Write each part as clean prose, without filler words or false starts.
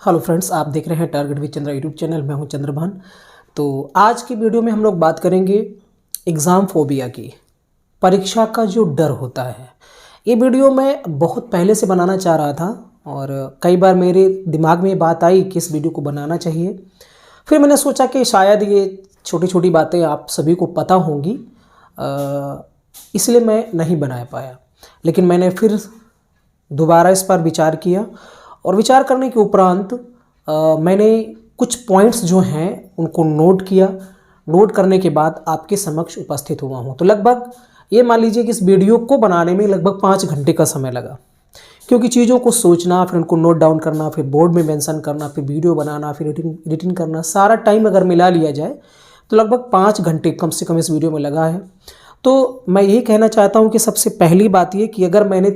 Hello friends, आप देख रहे हैं target with Chandra YouTube channel. मैं हूं चंद्रभान। तो आज की वीडियो में हम लोग बात करेंगे एग्ज़ाम फोबिया की, परीक्षा का जो डर होता है। ये वीडियो मैं बहुत पहले से बनाना चाह रहा था और कई बार मेरे दिमाग में ये बात आई कि इस वीडियो को बनाना चाहिए। फिर मैंने सोचा कि शायद ये छोटी छोटी बातें आप सभी को पता होंगी, इसलिए मैं नहीं बना पाया। लेकिन मैंने फिर दोबारा इस पर विचार किया और विचार करने के उपरांत मैंने कुछ पॉइंट्स जो हैं उनको नोट किया। नोट करने के बाद आपके समक्ष उपस्थित हुआ हूँ। तो लगभग ये मान लीजिए कि इस वीडियो को बनाने में लगभग 5 घंटे का समय लगा, क्योंकि चीज़ों को सोचना, फिर उनको नोट डाउन करना, फिर बोर्ड में मेंशन करना, फिर वीडियो बनाना, फिर एडिटिंग करना, सारा टाइम अगर मिला लिया जाए तो लगभग 5 घंटे कम से कम इस वीडियो में लगा है। तो मैं यही कहना चाहता हूँ कि सबसे पहली बात ये कि अगर मैंने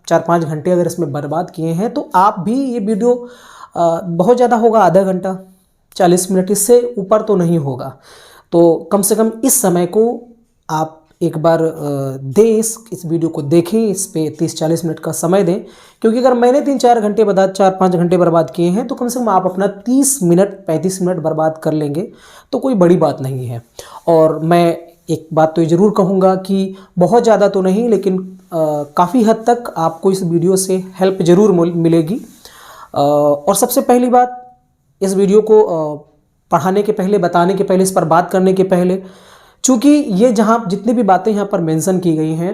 4-5 घंटे अगर इसमें बर्बाद किए हैं तो आप भी ये वीडियो बहुत ज़्यादा होगा, आधा घंटा 40 मिनट, इससे ऊपर तो नहीं होगा। तो कम से कम इस समय को आप एक बार दें, इस वीडियो को देखें, इस पे 30-40 मिनट का समय दें। क्योंकि अगर मैंने 4-5 घंटे बर्बाद किए हैं तो कम से कम आप अपना 30-35 मिनट बर्बाद कर लेंगे, तो कोई बड़ी बात नहीं है। और मैं एक बात तो ये ज़रूर कहूँगा कि बहुत ज़्यादा तो नहीं, लेकिन काफ़ी हद तक आपको इस वीडियो से हेल्प ज़रूर मिलेगी। और सबसे पहली बात, इस वीडियो को पढ़ाने के पहले, बताने के पहले, इस पर बात करने के पहले, चूँकि ये जहाँ जितनी भी बातें यहाँ पर मेंशन की गई हैं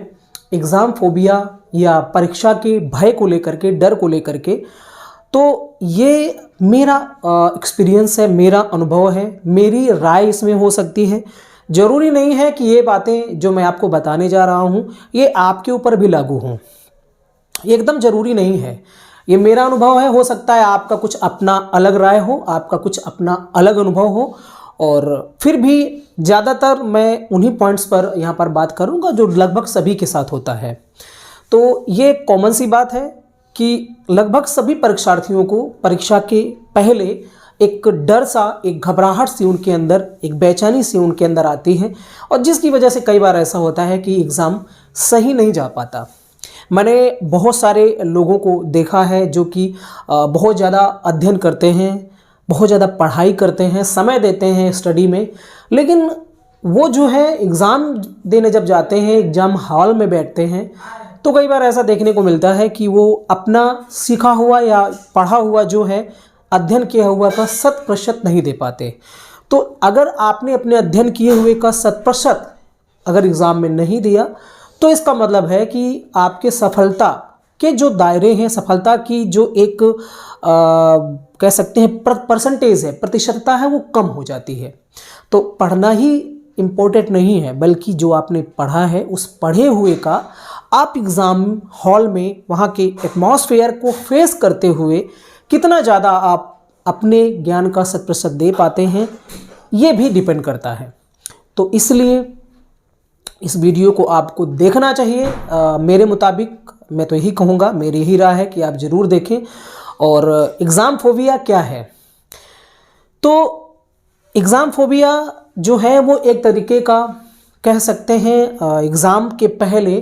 एग्ज़ाम फोबिया या परीक्षा के भय को लेकर के, डर को लेकर के, तो ये मेरा एक्सपीरियंस है, मेरा अनुभव है, मेरी राय इसमें हो सकती है। ज़रूरी नहीं है कि ये बातें जो मैं आपको बताने जा रहा हूँ ये आपके ऊपर भी लागू हों, ये एकदम ज़रूरी नहीं है। ये मेरा अनुभव है, हो सकता है आपका कुछ अपना अलग राय हो, आपका कुछ अपना अलग अनुभव हो। और फिर भी ज़्यादातर मैं उन्हीं पॉइंट्स पर यहाँ पर बात करूँगा जो लगभग सभी के साथ होता है। तो ये कॉमन सी बात है कि लगभग सभी परीक्षार्थियों को परीक्षा के पहले एक डर सा, एक घबराहट सी उनके अंदर, एक बेचैनी सी उनके अंदर आती है, और जिसकी वजह से कई बार ऐसा होता है कि एग्ज़ाम सही नहीं जा पाता। मैंने बहुत सारे लोगों को देखा है जो कि बहुत ज़्यादा अध्ययन करते हैं, बहुत ज़्यादा पढ़ाई करते हैं, समय देते हैं स्टडी में, लेकिन वो जो है एग्ज़ाम देने जब जाते हैं, एग्ज़ाम हॉल में बैठते हैं, तो कई बार ऐसा देखने को मिलता है कि वो अपना सीखा हुआ या पढ़ा हुआ जो है, अध्ययन किया हुआ का 100% नहीं दे पाते। तो अगर आपने अपने अध्ययन किए हुए का 100% अगर एग्ज़ाम में नहीं दिया तो इसका मतलब है कि आपके सफलता के जो दायरे हैं, सफलता की जो एक कह सकते हैं परसेंटेज है, प्रतिशतता है, वो कम हो जाती है। तो पढ़ना ही इम्पोर्टेंट नहीं है, बल्कि जो आपने पढ़ा है उस पढ़े हुए का आप एग्ज़ाम हॉल में वहाँ के एटमॉस्फेयर को फेस करते हुए कितना ज़्यादा आप अपने ज्ञान का 100% दे पाते हैं, ये भी डिपेंड करता है। तो इसलिए इस वीडियो को आपको देखना चाहिए। मेरे मुताबिक मैं तो यही कहूँगा, मेरी यही राय है कि आप ज़रूर देखें। और एग्ज़ाम फोबिया क्या है? तो एग्ज़ाम फोबिया जो है वो एक तरीके का कह सकते हैं एग्ज़ाम के पहले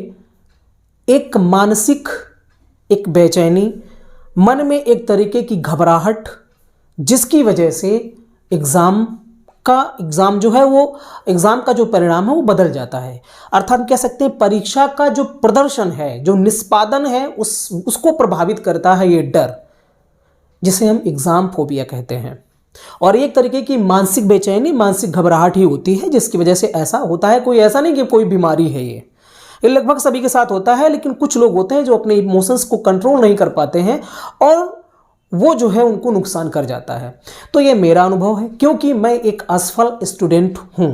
एक मानसिक, एक बेचैनी, मन में एक तरीके की घबराहट, जिसकी वजह से एग्ज़ाम जो है वो एग्ज़ाम का जो परिणाम है वो बदल जाता है। अर्थात कह सकते हैं परीक्षा का जो प्रदर्शन है, जो निष्पादन है, उसको प्रभावित करता है ये डर, जिसे हम एग्ज़ाम फोबिया कहते हैं। और एक तरीके की मानसिक बेचैनी, मानसिक घबराहट ही होती है जिसकी वजह से ऐसा होता है। कोई ऐसा नहीं कि कोई बीमारी है, ये लगभग सभी के साथ होता है। लेकिन कुछ लोग होते हैं जो अपने इमोशंस को कंट्रोल नहीं कर पाते हैं और वो जो है उनको नुकसान कर जाता है। तो ये मेरा अनुभव है, क्योंकि मैं एक असफल स्टूडेंट हूँ।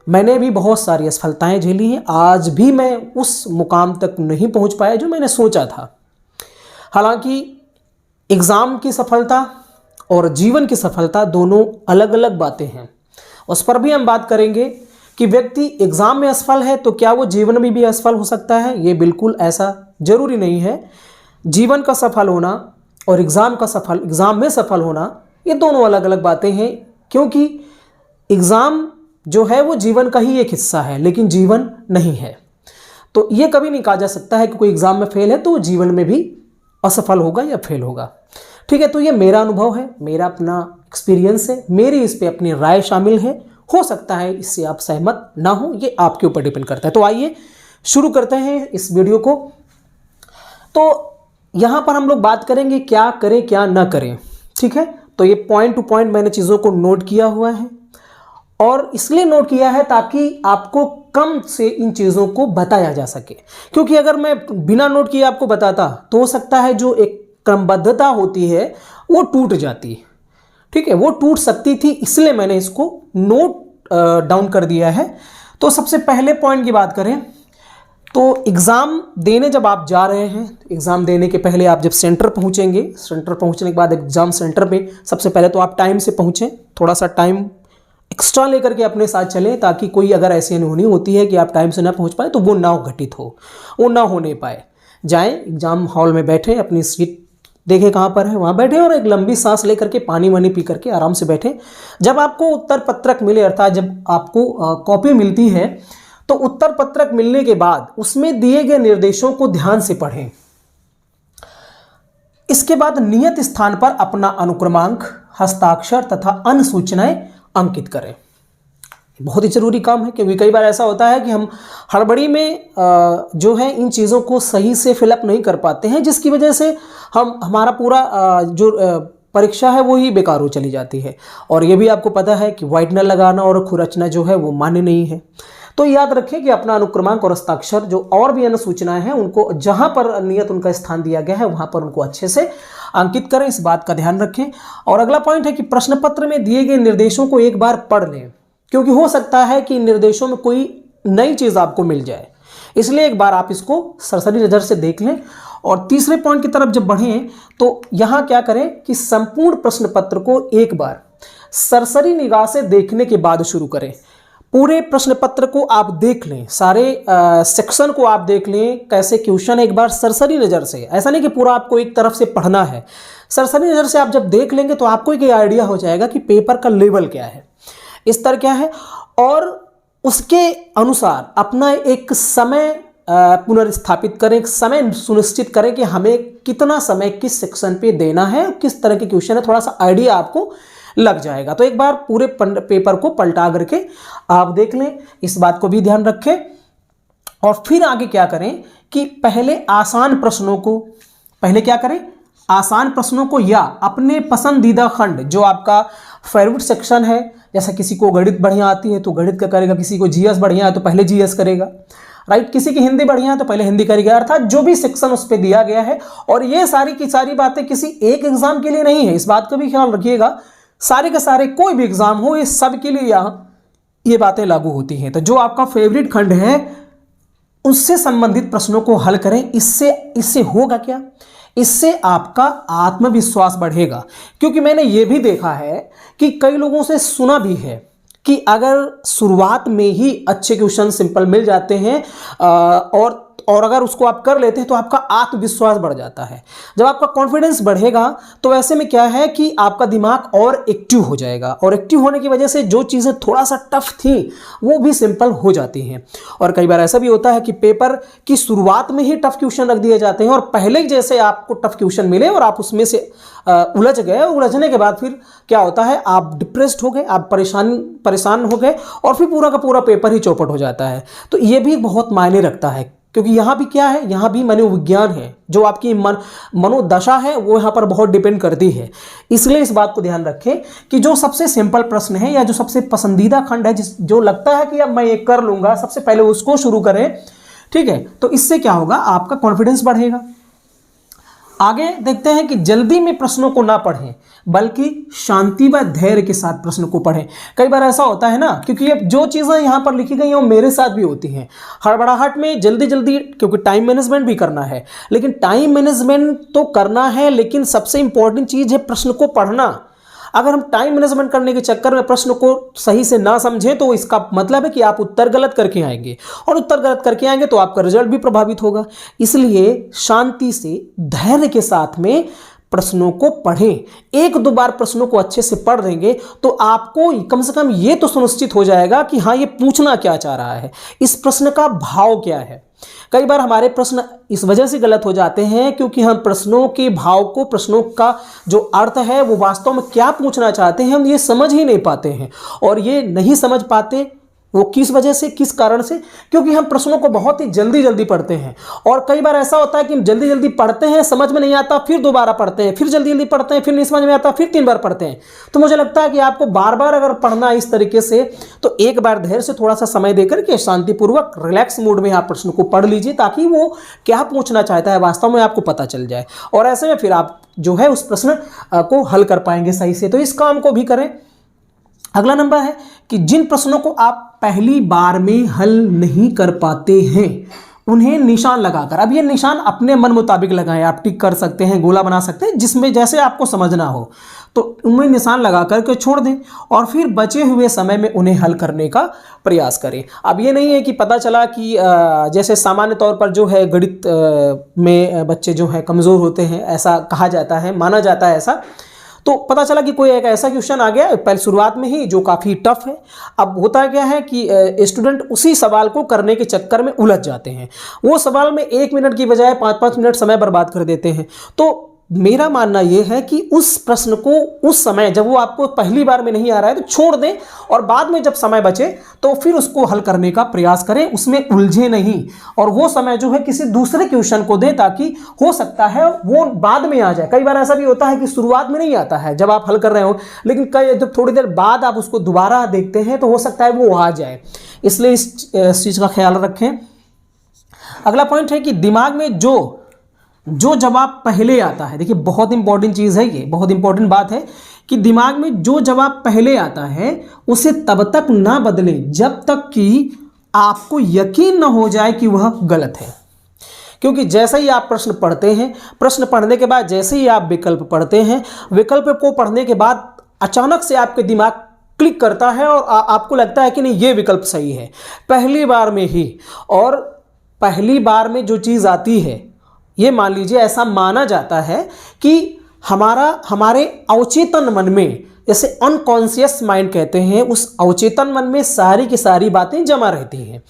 मैंने भी बहुत सारी असफलताएं झेली हैं, आज भी मैं उस मुकाम तक नहीं पहुँच पाया जो मैंने सोचा था। हालांकि एग्ज़ाम की सफलता और जीवन की सफलता दोनों अलग अलग बातें हैं। उस पर भी हम बात करेंगे कि व्यक्ति एग्ज़ाम में असफल है तो क्या वो जीवन में भी असफल हो सकता है? ये बिल्कुल ऐसा ज़रूरी नहीं है। जीवन का सफल होना और एग्ज़ाम में सफल होना, ये दोनों अलग अलग बातें हैं, क्योंकि एग्ज़ाम जो है वो जीवन का ही एक हिस्सा है, लेकिन जीवन नहीं है। तो ये कभी नहीं कहा जा सकता है कि कोई एग्ज़ाम में फेल है तो वो जीवन में भी असफल होगा या फेल होगा। ठीक है, तो ये मेरा अनुभव है, मेरा अपना एक्सपीरियंस है, मेरी इस पे अपनी राय शामिल है। हो सकता है इससे आप सहमत ना हो, ये आपके ऊपर डिपेंड करता है। तो आइए शुरू करते हैं इस वीडियो को। तो यहाँ पर हम लोग बात करेंगे क्या करें क्या ना करें, ठीक है। तो ये पॉइंट टू पॉइंट मैंने चीज़ों को नोट किया हुआ है, और इसलिए नोट किया है ताकि आपको कम से इन चीज़ों को बताया जा सके। क्योंकि अगर मैं बिना नोट किए आपको बताता तो हो सकता है जो एक क्रमबद्धता होती है वो टूट जाती, ठीक है, वो टूट सकती थी। इसलिए मैंने इसको नोट डाउन कर दिया है। तो सबसे पहले पॉइंट की बात करें तो एग्ज़ाम देने जब आप जा रहे हैं, एग्ज़ाम देने के पहले आप जब सेंटर पहुंचेंगे, सेंटर पहुंचने के बाद एग्ज़ाम सेंटर पे सबसे पहले तो आप टाइम से पहुंचें, थोड़ा सा टाइम एक्स्ट्रा लेकर के अपने साथ चलें, ताकि कोई अगर ऐसी अनहोनी होती है कि आप टाइम से ना पहुंच पाए तो वो ना घटित हो, वो ना होने पाए। जाएं एग्ज़ाम हॉल में बैठें, अपनी सीट देखें कहाँ पर है, वहाँ बैठें और एक लंबी सांस लेकर के पानी वानी पी करके आराम से बैठें। जब आपको उत्तर पत्रक मिले, अर्थात जब आपको कॉपी मिलती है, तो उत्तर पत्रक मिलने के बाद उसमें दिए गए निर्देशों को ध्यान से पढ़ें। इसके बाद नियत स्थान पर अपना अनुक्रमांक, हस्ताक्षर तथा अन्य सूचनाएं अंकित करें। बहुत ही जरूरी काम है, क्योंकि कई बार ऐसा होता है कि हम हड़बड़ी में जो है इन चीज़ों को सही से फिलअप नहीं कर पाते हैं, जिसकी वजह से हमारा पूरा जो परीक्षा है वो ही बेकार हो चली जाती है। और ये भी आपको पता है कि व्हाइटनर लगाना और खुरचना जो है वो मान्य नहीं है। तो याद रखें कि अपना अनुक्रमांक और हस्ताक्षर जो और भी अन्य सूचनाएं हैं उनको जहां पर नियत उनका स्थान दिया गया है वहां पर उनको अच्छे से अंकित करें, इस बात का ध्यान रखें। और अगला पॉइंट है कि प्रश्न पत्र में दिए गए निर्देशों को एक बार पढ़ लें, क्योंकि हो सकता है कि निर्देशों में कोई नई चीज़ आपको मिल जाए, इसलिए एक बार आप इसको सरसरी नज़र से देख लें। और तीसरे पॉइंट की तरफ जब बढ़ें तो यहाँ क्या करें कि संपूर्ण प्रश्न पत्र को एक बार सरसरी निगाह से देखने के बाद शुरू करें। पूरे प्रश्न पत्र को आप देख लें, सारे सेक्शन को आप देख लें, कैसे क्वेश्चन एक बार सरसरी नज़र से, ऐसा नहीं कि पूरा आपको एक तरफ से पढ़ना है। सरसरी नज़र से आप जब देख लेंगे तो आपको एक आइडिया हो जाएगा कि पेपर का लेवल क्या है, स्तर क्या है, और उसके अनुसार अपना एक समय पुनर्स्थापित करें, एक समय सुनिश्चित करें कि हमें कितना समय किस सेक्शन पे देना है, किस तरह के क्वेश्चन है, थोड़ा सा आइडिया आपको लग जाएगा। तो एक बार पूरे पेपर को पलटा करके आप देख लें, इस बात को भी ध्यान रखें। और फिर आगे क्या करें कि पहले आसान प्रश्नों को, पहले क्या करें, आसान प्रश्नों को या अपने पसंदीदा खंड जो आपका फेवरेट सेक्शन है, जैसा किसी को गणित बढ़िया आती है तो गणित का करेगा, किसी को जीएस बढ़िया है तो पहले जीएस करेगा, राइट, किसी की हिंदी बढ़िया है तो पहले हिंदी करेगा, अर्थात जो भी सेक्शन उस पर दिया गया है। और ये सारी की सारी बातें किसी एक एग्जाम के लिए नहीं है, इस बात का भी ख्याल रखिएगा। सारे के सारे कोई भी एग्जाम हो, ये सब के लिए यहाँ ये बातें लागू होती हैं। तो जो आपका फेवरेट खंड है उससे संबंधित प्रश्नों को हल करें। इससे होगा क्या, इससे आपका आत्मविश्वास बढ़ेगा। क्योंकि मैंने ये भी देखा है कि कई लोगों से सुना भी है कि अगर शुरुआत में ही अच्छे क्वेश्चन सिंपल मिल जाते हैं और अगर उसको आप कर लेते हैं तो आपका आत्मविश्वास बढ़ जाता है। जब आपका कॉन्फिडेंस बढ़ेगा तो ऐसे में क्या है कि आपका दिमाग और एक्टिव हो जाएगा, और एक्टिव होने की वजह से जो चीज़ें थोड़ा सा टफ थी वो भी सिंपल हो जाती हैं। और कई बार ऐसा भी होता है कि पेपर की शुरुआत में ही टफ क्वेश्चन रख दिए जाते हैं और पहले जैसे आपको टफ क्वेश्चन मिले और आप उसमें से उलझ गए, उलझने के बाद फिर क्या होता है, आप डिप्रेस्ड हो गए, आप परेशान हो गए और फिर पूरा का पूरा पेपर ही चौपट हो जाता है। तो ये भी बहुत मायने रखता है, क्योंकि यहाँ भी क्या है, यहाँ भी मनोविज्ञान है, जो आपकी मनोदशा है वो यहाँ पर बहुत डिपेंड करती है। इसलिए इस बात को ध्यान रखें कि जो सबसे सिंपल प्रश्न है या जो सबसे पसंदीदा खंड है, जो लगता है कि अब मैं ये कर लूँगा, सबसे पहले उसको शुरू करें, ठीक है। तो इससे क्या होगा, आपका कॉन्फिडेंस बढ़ेगा। आगे देखते हैं कि जल्दी में प्रश्नों को ना पढ़ें, बल्कि शांति व धैर्य के साथ प्रश्न को पढ़ें। कई बार ऐसा होता है ना, क्योंकि ये जो चीज़ें यहाँ पर लिखी गई हैं वो मेरे साथ भी होती हैं। हड़बड़ाहट में जल्दी जल्दी, क्योंकि टाइम मैनेजमेंट भी करना है, लेकिन टाइम मैनेजमेंट तो करना है, लेकिन सबसे इंपॉर्टेंट चीज़ है प्रश्न को पढ़ना। अगर हम टाइम मैनेजमेंट करने के चक्कर में प्रश्न को सही से ना समझें तो इसका मतलब है कि आप उत्तर गलत करके आएंगे, और उत्तर गलत करके आएंगे तो आपका रिजल्ट भी प्रभावित होगा। इसलिए शांति से, धैर्य के साथ में प्रश्नों को पढ़ें। एक दो बार प्रश्नों को अच्छे से पढ़ देंगे तो आपको कम से कम ये तो सुनिश्चित हो जाएगा कि हाँ, ये पूछना क्या चाह रहा है, इस प्रश्न का भाव क्या है। कई बार हमारे प्रश्न इस वजह से गलत हो जाते हैं क्योंकि हम प्रश्नों के भाव को, प्रश्नों का जो अर्थ है वो वास्तव में क्या पूछना चाहते हैं हम ये समझ ही नहीं पाते हैं। और ये नहीं समझ पाते वो किस वजह से, किस कारण से? क्योंकि हम प्रश्नों को बहुत ही जल्दी जल्दी पढ़ते हैं। और कई बार ऐसा होता है कि हम जल्दी जल्दी पढ़ते हैं, समझ में नहीं आता, फिर दोबारा पढ़ते हैं, फिर जल्दी जल्दी पढ़ते हैं, फिर नहीं समझ में आता, फिर 3 बार पढ़ते हैं। तो मुझे लगता है कि आपको बार बार अगर पढ़ना है इस तरीके से, तो एक बार धैर्य से थोड़ा सा समय देकर के शांतिपूर्वक रिलैक्स मूड में आप प्रश्न को पढ़ लीजिए, ताकि वो क्या पूछना चाहता है वास्तव में आपको पता चल जाए। और ऐसे में फिर आप जो है उस प्रश्न को हल कर पाएंगे सही से। तो इस काम को भी करें। अगला नंबर है कि जिन प्रश्नों को आप पहली बार में हल नहीं कर पाते हैं उन्हें निशान लगाकर, अब ये निशान अपने मन मुताबिक लगाएं, आप टिक कर सकते हैं, गोला बना सकते हैं, जिसमें जैसे आपको समझना हो तो उनमें निशान लगा करके छोड़ दें और फिर बचे हुए समय में उन्हें हल करने का प्रयास करें। अब ये नहीं है कि पता चला कि जैसे सामान्य तौर पर जो है गणित में बच्चे जो है कमज़ोर होते हैं, ऐसा कहा जाता है, माना जाता है ऐसा। तो पता चला कि कोई एक ऐसा क्वेश्चन आ गया पहले शुरुआत में ही जो काफ़ी टफ है। अब होता क्या है कि स्टूडेंट उसी सवाल को करने के चक्कर में उलझ जाते हैं, वो सवाल में 1 मिनट की बजाय 5-5 मिनट समय बर्बाद कर देते हैं। तो मेरा मानना यह है कि उस प्रश्न को उस समय जब वो आपको पहली बार में नहीं आ रहा है तो छोड़ दें और बाद में जब समय बचे तो फिर उसको हल करने का प्रयास करें, उसमें उलझे नहीं। और वो समय जो है किसी दूसरे क्वेश्चन को दें, ताकि हो सकता है वो बाद में आ जाए। कई बार ऐसा भी होता है कि शुरुआत में नहीं आता है जब आप हल कर रहे हो, लेकिन जब थोड़ी देर बाद आप उसको दोबारा देखते हैं तो हो सकता है वो आ जाए। इसलिए इस चीज़ का ख्याल रखें। अगला पॉइंट है कि दिमाग में जो जवाब पहले आता है, देखिए बहुत इंपॉर्टेंट चीज़ है ये, बहुत इंपॉर्टेंट बात है कि दिमाग में जो जवाब पहले आता है उसे तब तक ना बदलें जब तक कि आपको यकीन न हो जाए कि वह गलत है। क्योंकि जैसे ही आप प्रश्न पढ़ते हैं, प्रश्न पढ़ने के बाद जैसे ही आप विकल्प पढ़ते हैं, विकल्प को पढ़ने के बाद अचानक से आपके दिमाग क्लिक करता है और आपको लगता है कि नहीं ये विकल्प सही है पहली बार में ही। और पहली बार में जो चीज़ आती है, ये मान लीजिए ऐसा माना जाता है कि हमारे अवचेतन मन में, जैसे अनकॉन्शियस माइंड कहते हैं, उस अवचेतन मन में सारी की सारी बातें जमा रहती हैं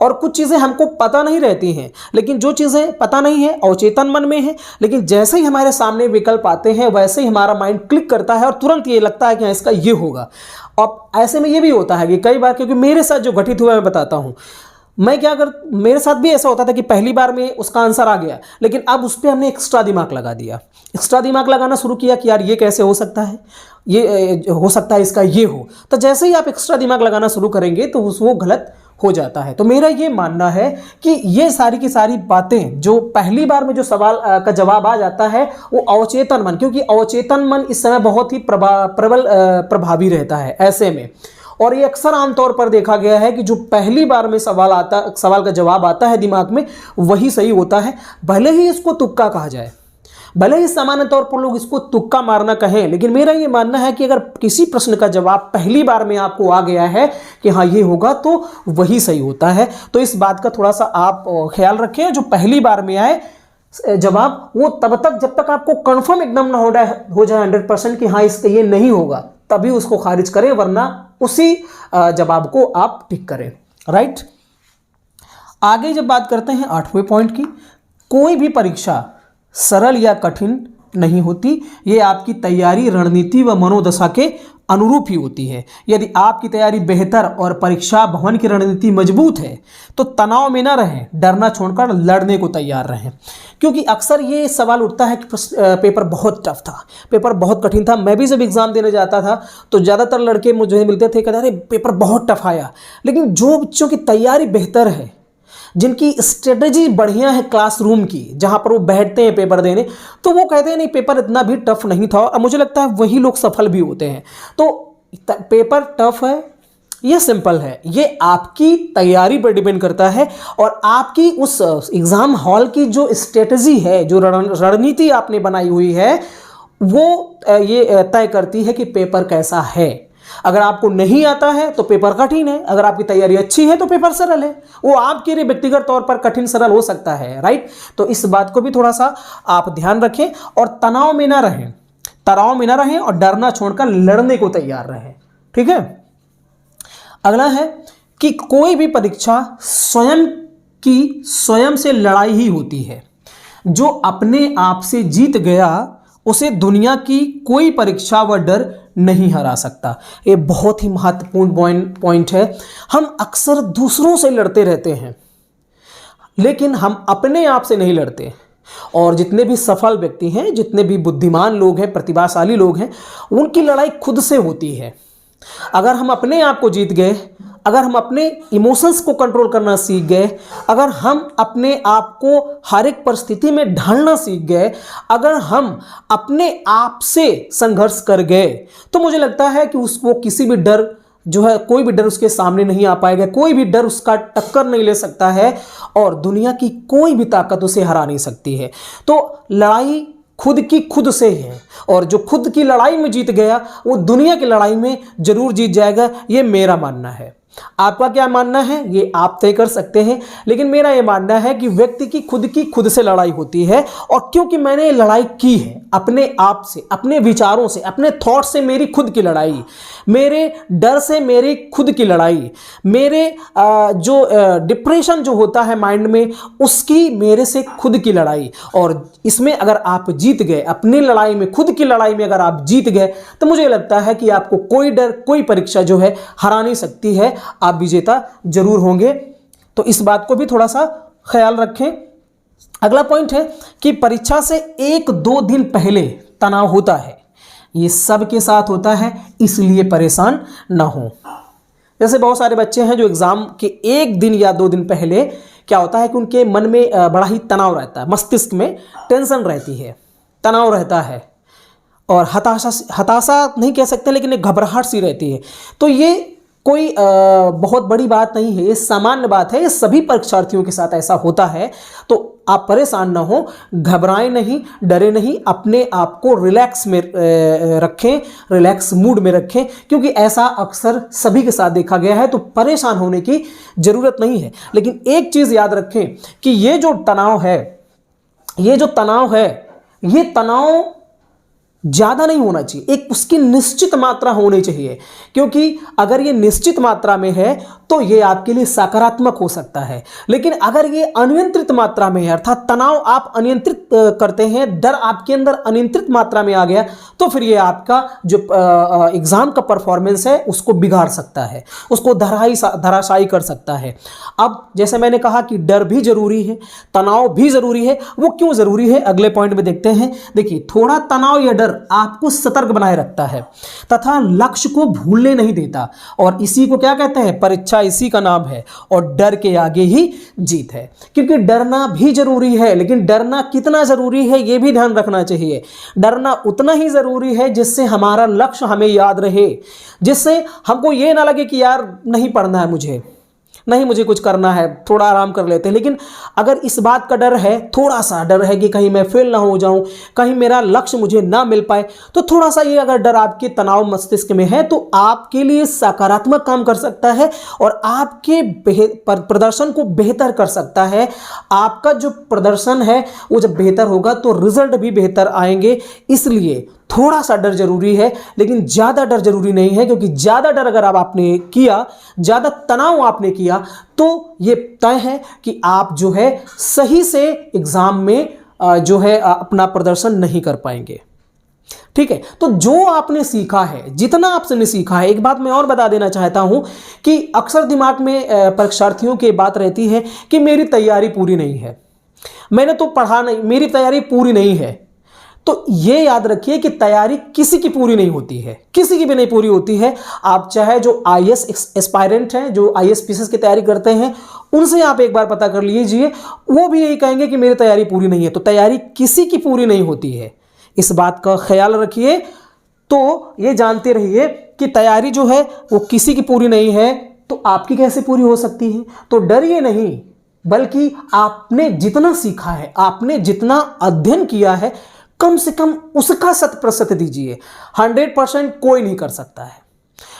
और कुछ चीज़ें हमको पता नहीं रहती हैं। लेकिन जो चीज़ें पता नहीं है अवचेतन मन में है, लेकिन जैसे ही हमारे सामने विकल्प आते हैं वैसे ही हमारा माइंड क्लिक करता है और तुरंत ये लगता है कि हाँ इसका ये होगा। अब ऐसे में ये भी होता है कि कई बार, क्योंकि मेरे साथ जो घटित हुआ मैं बताता हूँ, मेरे साथ भी ऐसा होता था कि पहली बार में उसका आंसर आ गया, लेकिन अब उस पर हमने एक्स्ट्रा दिमाग लगा दिया, एक्स्ट्रा दिमाग लगाना शुरू किया कि यार ये कैसे हो सकता है, ये हो सकता है इसका ये हो। तो जैसे ही आप एक्स्ट्रा दिमाग लगाना शुरू करेंगे तो वो गलत हो जाता है। तो मेरा ये मानना है कि ये सारी की सारी बातें जो पहली बार में जो सवाल का जवाब आ जाता है वो अवचेतन मन, क्योंकि अवचेतन मन इस समय बहुत ही प्रभावी रहता है ऐसे में। और ये अक्सर आमतौर पर देखा गया है कि जो पहली बार में सवाल का जवाब आता है दिमाग में वही सही होता है। भले ही इसको तुक्का कहा जाए, भले ही सामान्य तौर पर लोग इसको तुक्का मारना कहें, लेकिन मेरा ये मानना है कि अगर किसी प्रश्न का जवाब पहली बार में आपको आ गया है कि हाँ ये होगा, तो वही सही होता है। तो इस बात का थोड़ा सा आप ख्याल रखें। जो पहली बार में आए जवाब वो तब तक, जब तक आपको कंफर्म एकदम ना हो जाए 100% कि हाँ इसका ये नहीं होगा, तभी उसको खारिज करें, वरना उसी जवाब को आप टिक करें। राइट। आगे जब बात करते हैं 8वें पॉइंट की, कोई भी परीक्षा सरल या कठिन नहीं होती, ये आपकी तैयारी, रणनीति व मनोदशा के अनुरूप ही होती है। यदि आपकी तैयारी बेहतर और परीक्षा भवन की रणनीति मजबूत है तो तनाव में न रहें, डरना छोड़कर लड़ने को तैयार रहें। क्योंकि अक्सर ये सवाल उठता है कि पेपर बहुत टफ था, पेपर बहुत कठिन था। मैं भी जब एग्ज़ाम देने जाता था तो ज़्यादातर लड़के मुझे मिलते थे, कहते अरे पेपर बहुत टफ आया। लेकिन जो बच्चों की तैयारी बेहतर है, जिनकी स्ट्रेटजी बढ़िया है क्लासरूम की, जहाँ पर वो बैठते हैं पेपर देने, तो वो कहते हैं नहीं पेपर इतना भी टफ नहीं था। और मुझे लगता है वही लोग सफल भी होते हैं। तो पेपर टफ है, ये सिंपल है, ये आपकी तैयारी पर डिपेंड करता है और आपकी उस एग्ज़ाम हॉल की जो स्ट्रेटजी है, जो रणनीति आपने बनाई हुई है, वो ये तय करती है कि पेपर कैसा है। अगर आपको नहीं आता है तो पेपर कठिन है, अगर आपकी तैयारी अच्छी है तो पेपर सरल है। वो आपके लिए व्यक्तिगत तौर पर कठिन सरल हो सकता है। राइट। तो इस बात को भी थोड़ा सा आप ध्यान रखें और तनाव में ना रहें और डरना छोड़कर लड़ने को तैयार रहें। ठीक है। अगला है कि कोई भी परीक्षा स्वयं कि स्वयं से लड़ाई ही होती है। जो अपने आप से जीत गया उसे दुनिया की कोई परीक्षा व डर नहीं हरा सकता। ये बहुत ही महत्वपूर्ण पॉइंट है। हम अक्सर दूसरों से लड़ते रहते हैं लेकिन हम अपने आप से नहीं लड़ते। और जितने भी सफल व्यक्ति हैं, जितने भी बुद्धिमान लोग हैं, प्रतिभाशाली लोग हैं, उनकी लड़ाई खुद से होती है। अगर हम अपने आप को जीत गए, अगर हम अपने इमोशंस को कंट्रोल करना सीख गए, अगर हम अपने आप को हर एक परिस्थिति में ढालना सीख गए, अगर हम अपने आप से संघर्ष कर गए, तो मुझे लगता है कि उसको किसी भी डर जो है, कोई भी डर उसके सामने नहीं आ पाएगा, कोई भी डर उसका टक्कर नहीं ले सकता है और दुनिया की कोई भी ताकत उसे हरा नहीं सकती है। तो लड़ाई खुद की खुद से है और जो खुद की लड़ाई में जीत गया वो दुनिया की लड़ाई में जरूर जीत जाएगा। ये मेरा मानना है। आपका क्या मानना है ये आप तय कर सकते हैं, लेकिन मेरा ये मानना है कि व्यक्ति की खुद से लड़ाई होती है। और क्योंकि मैंने ये लड़ाई की है अपने आप से, अपने विचारों से, अपने थॉट से, मेरी खुद की लड़ाई, मेरे डर से मेरी खुद की लड़ाई, मेरे जो डिप्रेशन जो होता है माइंड में, उसकी मेरे से खुद की लड़ाई। और इसमें अगर आप जीत गए, अपनी लड़ाई में, खुद की लड़ाई में अगर आप जीत गए, तो मुझे लगता है कि आपको कोई डर, कोई परीक्षा जो है हरा नहीं सकती है। आप विजेता जरूर होंगे। तो इस बात को भी थोड़ा सा ख्याल रखें। अगला पॉइंट है कि परीक्षा से 1-2 दिन पहले तनाव होता है। ये सबके साथ होता है, इसलिए परेशान ना हो। जैसे बहुत सारे बच्चे हैं जो एग्जाम के 1 दिन या 2 दिन पहले क्या होता है कि उनके मन में बड़ा ही तनाव रहता है, मस्तिष्क में टेंशन रहती है, तनाव रहता है और हताशा नहीं कह सकते, लेकिन एक घबराहट सी रहती है। तो ये कोई बहुत बड़ी बात नहीं है, ये सामान्य बात है, ये सभी परीक्षार्थियों के साथ ऐसा होता है। तो आप परेशान ना हो, घबराएं नहीं, डरे नहीं, अपने आप को रिलैक्स में रखें, रिलैक्स मूड में रखें, क्योंकि ऐसा अक्सर सभी के साथ देखा गया है। तो परेशान होने की ज़रूरत नहीं है। लेकिन एक चीज़ याद रखें कि ये जो तनाव है, ये तनाव ज़्यादा नहीं होना चाहिए, एक उसकी निश्चित मात्रा होनी चाहिए। क्योंकि अगर ये निश्चित मात्रा में है तो ये आपके लिए सकारात्मक हो सकता है, लेकिन अगर ये अनियंत्रित मात्रा में है, अर्थात तनाव आप अनियंत्रित करते हैं, डर आपके अंदर अनियंत्रित मात्रा में आ गया, तो फिर ये आपका जो एग्ज़ाम का परफॉर्मेंस है उसको बिगाड़ सकता है, उसको धराशायी कर सकता है। अब जैसे मैंने कहा कि डर भी ज़रूरी है, तनाव भी ज़रूरी है। वो क्यों ज़रूरी है अगले पॉइंट में देखते हैं। देखिए, थोड़ा तनाव या डर आपको सतर्क बनाए रखता है तथा लक्ष्य को भूलने नहीं देता, और इसी को क्या कहते हैं, परीक्षा इसी का नाम है। और डर के आगे ही जीत है। क्योंकि डरना भी जरूरी है, लेकिन डरना कितना जरूरी है ये भी ध्यान रखना चाहिए। डरना उतना ही जरूरी है जिससे हमारा लक्ष्य हमें याद रहे, जिससे हमको ये ना लगे कि यार नहीं पढ़ना है, मुझे कुछ करना है, थोड़ा आराम कर लेते हैं। लेकिन अगर इस बात का डर है, थोड़ा सा डर है कि कहीं मैं फेल ना हो जाऊं, कहीं मेरा लक्ष्य मुझे ना मिल पाए, तो थोड़ा सा ये अगर डर आपके तनाव मस्तिष्क में है तो आपके लिए सकारात्मक काम कर सकता है और आपके प्रदर्शन को बेहतर कर सकता है। आपका जो प्रदर्शन है वो जब बेहतर होगा तो रिजल्ट भी बेहतर आएंगे। इसलिए थोड़ा सा डर जरूरी है, लेकिन ज़्यादा डर जरूरी नहीं है। क्योंकि ज़्यादा डर अगर आपने किया, ज़्यादा तनाव आपने किया, तो ये तय है कि आप जो है सही से एग्ज़ाम में जो है अपना प्रदर्शन नहीं कर पाएंगे। ठीक है, तो जो आपने सीखा है, जितना आपने सीखा है, एक बात मैं और बता देना चाहता हूं कि अक्सर दिमाग में परीक्षार्थियों की बात रहती है कि मेरी तैयारी पूरी नहीं है, मैंने तो पढ़ा नहीं, मेरी तैयारी पूरी नहीं है। तो ये याद रखिए कि तैयारी किसी की पूरी नहीं होती है, किसी की भी नहीं पूरी होती है। आप चाहे जो आईएएस एस्पायरेंट हैं, जो आईएएस पीसीएस की तैयारी करते हैं, उनसे आप एक बार पता कर लीजिए, वो भी यही कहेंगे कि मेरी तैयारी पूरी नहीं है। तो तैयारी किसी की पूरी नहीं होती है, इस बात का ख्याल रखिए। तो ये जानते रहिए कि तैयारी जो है वो किसी की पूरी नहीं है, तो आपकी कैसे पूरी हो सकती है। तो डरिए नहीं, बल्कि आपने जितना सीखा है, आपने जितना अध्ययन किया है, कम से कम उसका 100% दीजिए। 100% कोई नहीं कर सकता है,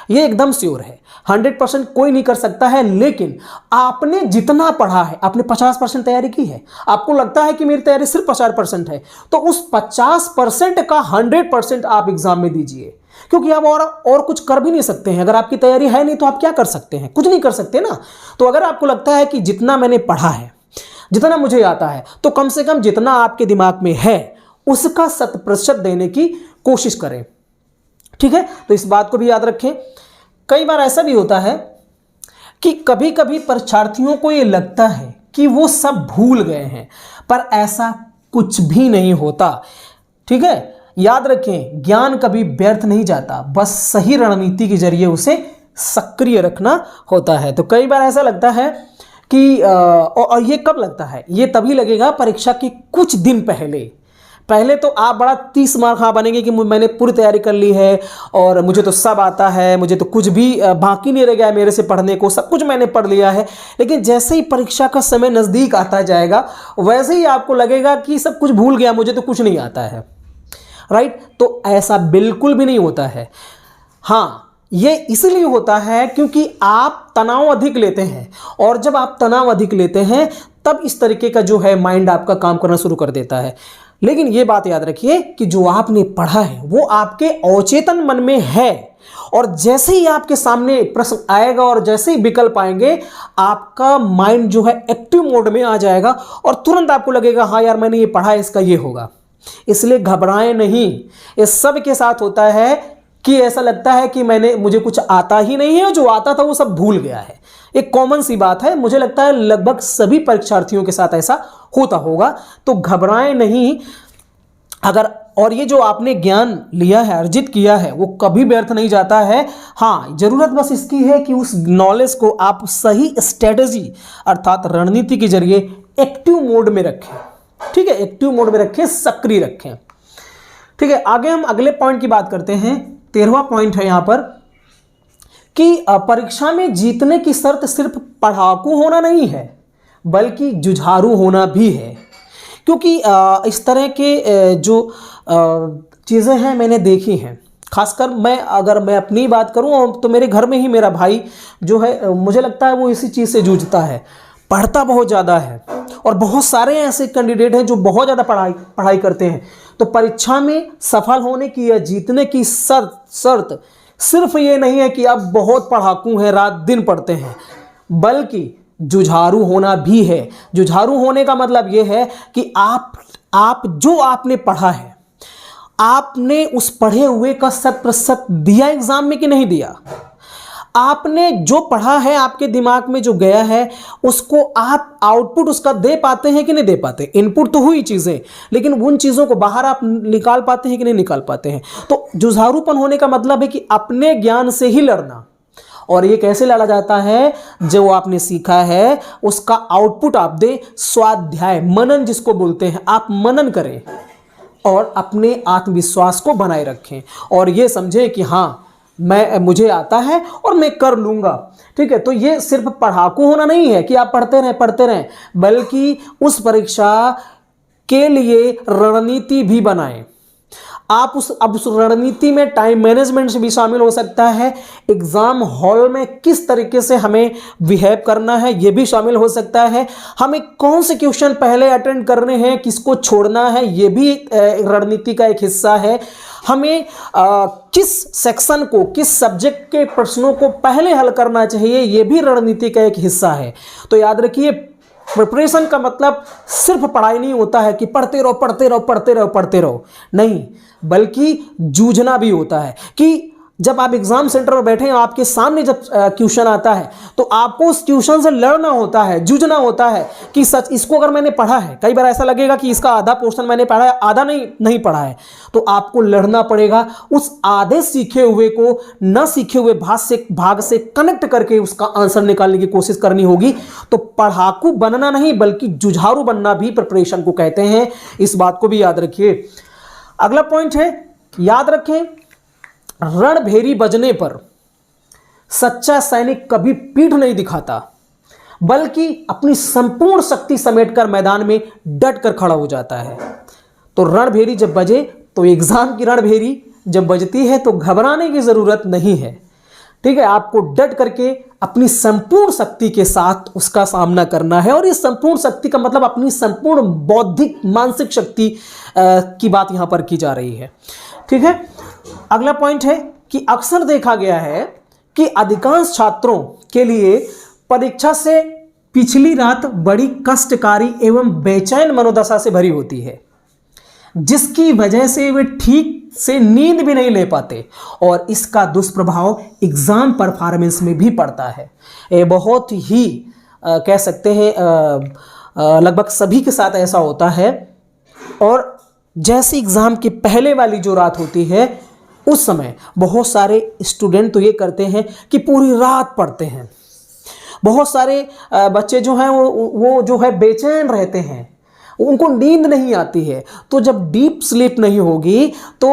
ये एकदम श्योर है। 100% कोई नहीं कर सकता है, लेकिन आपने जितना पढ़ा है, आपने 50% तैयारी की है, आपको लगता है कि मेरी तैयारी सिर्फ 50% है, तो उस 50% का 100% आप एग्जाम में दीजिए। क्योंकि आप और कुछ कर भी नहीं सकते हैं। अगर आपकी तैयारी है नहीं तो आप क्या कर सकते हैं, कुछ नहीं कर सकते ना। तो अगर आपको लगता है कि जितना मैंने पढ़ा है, जितना मुझे आता है, तो कम से कम जितना आपके दिमाग में है उसका 100% देने की कोशिश करें। ठीक है, तो इस बात को भी याद रखें। कई बार ऐसा भी होता है कि कभी कभी परीक्षार्थियों को ये लगता है कि वो सब भूल गए हैं, पर ऐसा कुछ भी नहीं होता। ठीक है, याद रखें, ज्ञान कभी व्यर्थ नहीं जाता, बस सही रणनीति के जरिए उसे सक्रिय रखना होता है। तो कई बार ऐसा लगता है कि और ये कब लगता है, ये तभी लगेगा परीक्षा के कुछ दिन पहले तो आप बड़ा 30 मार्क बनेंगे कि मैंने पूरी तैयारी कर ली है और मुझे तो सब आता है, मुझे तो कुछ भी बाकी नहीं रह गया मेरे से पढ़ने को, सब कुछ मैंने पढ़ लिया है। लेकिन जैसे ही परीक्षा का समय नज़दीक आता जाएगा वैसे ही आपको लगेगा कि सब कुछ भूल गया, मुझे तो कुछ नहीं आता है। राइट, तो ऐसा बिल्कुल भी नहीं होता है। हाँ, ये इसलिए होता है क्योंकि आप तनाव अधिक लेते हैं, और जब आप तनाव अधिक लेते हैं तब इस तरीके का जो है माइंड आपका काम करना शुरू कर देता है। लेकिन ये बात याद रखिए कि जो आपने पढ़ा है वो आपके अवचेतन मन में है, और जैसे ही आपके सामने प्रश्न आएगा और जैसे ही विकल्प आएंगे आपका माइंड जो है एक्टिव मोड में आ जाएगा और तुरंत आपको लगेगा हाँ यार मैंने ये पढ़ा है, इसका ये होगा। इसलिए घबराएं नहीं। ये सब के साथ होता है कि ऐसा लगता है कि मुझे कुछ आता ही नहीं है, जो आता था वो सब भूल गया है। एक कॉमन सी बात है, मुझे लगता है लगभग सभी परीक्षार्थियों के साथ ऐसा होता होगा। तो घबराएं नहीं। और ये जो आपने ज्ञान लिया है, अर्जित किया है, वो कभी व्यर्थ नहीं जाता है। हाँ, जरूरत बस इसकी है कि उस नॉलेज को आप सही स्ट्रेटजी अर्थात रणनीति के जरिए एक्टिव मोड में रखें। ठीक है, एक्टिव मोड में रखें, सक्रिय रखें। ठीक है, आगे हम अगले पॉइंट की बात करते हैं। 13वां पॉइंट है यहां पर कि परीक्षा में जीतने की शर्त सिर्फ पढ़ाकू होना नहीं है बल्कि जुझारू होना भी है। क्योंकि इस तरह के जो चीज़ें हैं मैंने देखी हैं, खासकर अगर मैं अपनी बात करूं तो मेरे घर में ही मेरा भाई जो है, मुझे लगता है वो इसी चीज़ से जूझता है। पढ़ता बहुत ज़्यादा है और बहुत सारे ऐसे कैंडिडेट हैं जो बहुत ज़्यादा पढ़ाई करते हैं। तो परीक्षा में सफल होने की या जीतने की शर्त सिर्फ ये नहीं है कि आप बहुत पढ़ाकू हैं, रात दिन पढ़ते हैं, बल्कि जुझारू होना भी है। जुझारू होने का मतलब ये है कि आप जो आपने पढ़ा है, आपने उस पढ़े हुए का 100% दिया एग्जाम में कि नहीं दिया। आपने जो पढ़ा है, आपके दिमाग में जो गया है, उसको आप आउटपुट उसका दे पाते हैं कि नहीं दे पाते। इनपुट तो हुई चीज़ें, लेकिन उन चीज़ों को बाहर आप निकाल पाते हैं कि नहीं निकाल पाते हैं। तो जुझारूपन होने का मतलब है कि अपने ज्ञान से ही लड़ना। और ये कैसे लड़ा जाता है, जो आपने सीखा है उसका आउटपुट आप दे। स्वाध्याय, मनन जिसको बोलते हैं, आप मनन करें और अपने आत्मविश्वास को बनाए रखें और ये समझें कि हाँ मुझे आता है और मैं कर लूँगा। ठीक है, तो ये सिर्फ पढ़ाकू होना नहीं है कि आप पढ़ते रहें, बल्कि उस परीक्षा के लिए रणनीति भी बनाएं। आप उस रणनीति में टाइम मैनेजमेंट भी शामिल हो सकता है। एग्जाम हॉल में किस तरीके से हमें बिहेव करना है ये भी शामिल हो सकता है। हमें कौन से क्वेश्चन पहले अटेंड करने हैं, किसको छोड़ना है, ये भी रणनीति का एक हिस्सा है। हमें किस सेक्शन को, किस सब्जेक्ट के प्रश्नों को पहले हल करना चाहिए, ये भी रणनीति का एक हिस्सा है। तो याद रखिए, प्रिपरेशन का मतलब सिर्फ पढ़ाई नहीं होता है कि पढ़ते रहो, नहीं, बल्कि जूझना भी होता है। कि जब आप एग्जाम सेंटर में बैठे हैं, आपके सामने जब क्वेश्चन आता है तो आपको उस क्वेश्चन से लड़ना होता है, जूझना होता है कि सच इसको अगर मैंने पढ़ा है, कई बार ऐसा लगेगा कि इसका आधा पोर्शन मैंने पढ़ा है, आधा नहीं पढ़ा है, तो आपको लड़ना पड़ेगा। उस आधे सीखे हुए को न सीखे हुए भाग से कनेक्ट करके उसका आंसर निकालने की कोशिश करनी होगी। तो पढ़ाकू बनना नहीं बल्कि जुझारू बनना भी प्रिपरेशन को कहते हैं। इस बात को भी याद रखिए। अगला पॉइंट है, याद रखें, रणभेरी बजने पर सच्चा सैनिक कभी पीठ नहीं दिखाता बल्कि अपनी संपूर्ण शक्ति समेटकर मैदान में डट कर खड़ा हो जाता है। तो रणभेरी जब बजे, तो एग्जाम की रणभेरी जब बजती है तो घबराने की जरूरत नहीं है। ठीक है, आपको डट करके अपनी संपूर्ण शक्ति के साथ उसका सामना करना है। और इस संपूर्ण शक्ति का मतलब अपनी संपूर्ण बौद्धिक मानसिक शक्ति की बात यहां पर की जा रही है। ठीक है, अगला पॉइंट है कि अक्सर देखा गया है कि अधिकांश छात्रों के लिए परीक्षा से पिछली रात बड़ी कष्टकारी एवं बेचैन मनोदशा से भरी होती है, जिसकी वजह से वे ठीक से नींद भी नहीं ले पाते और इसका दुष्प्रभाव एग्जाम परफॉर्मेंस में भी पड़ता है। ये बहुत ही कह सकते हैं लगभग सभी के साथ ऐसा होता है। और जैसे एग्ज़ाम के पहले वाली जो रात होती है उस समय बहुत सारे स्टूडेंट तो ये करते हैं कि पूरी रात पढ़ते हैं। बहुत सारे बच्चे जो हैं वो जो है बेचैन रहते हैं, उनको नींद नहीं आती है। तो जब डीप स्लीप नहीं होगी तो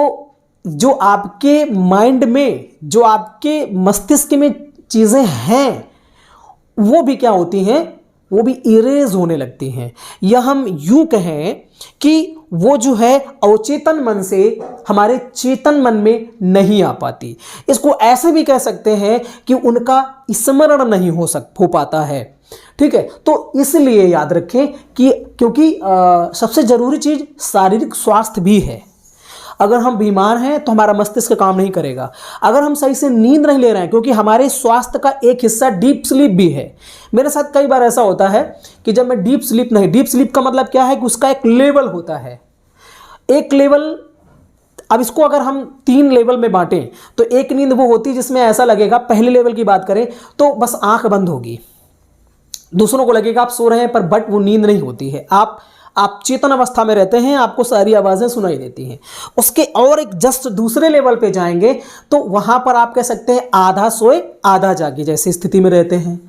जो आपके माइंड में, जो आपके मस्तिष्क में चीज़ें हैं वो भी क्या होती हैं, वो भी इरेज होने लगती हैं। या हम यूं कहें कि वो जो है अवचेतन मन से हमारे चेतन मन में नहीं आ पाती। इसको ऐसे भी कह सकते हैं कि उनका स्मरण नहीं हो पाता है। ठीक है, तो इसलिए याद रखें कि क्योंकि सबसे जरूरी चीज शारीरिक स्वास्थ्य भी है। अगर हम बीमार हैं तो हमारा मस्तिष्क काम नहीं करेगा। अगर हम सही से नींद नहीं ले रहे हैं, क्योंकि हमारे स्वास्थ्य का एक हिस्सा डीप स्लीप भी है। मेरे साथ कई बार ऐसा होता है कि जब मैं डीप स्लीप का मतलब क्या है कि उसका एक लेवल होता है, एक लेवल। अब इसको अगर हम 3 लेवल में बांटें तो एक नींद वो होती है जिसमें ऐसा लगेगा, पहले लेवल की बात करें तो बस आंख बंद होगी, दूसरों को लगेगा आप सो रहे हैं, पर बट वो नींद नहीं होती है। आप चेतन अवस्था में रहते हैं, आपको सारी आवाज़ें सुनाई देती हैं। उसके और एक जस्ट दूसरे लेवल पे जाएंगे तो वहाँ पर आप कह सकते हैं आधा सोए आधा जागे जैसी स्थिति में रहते हैं।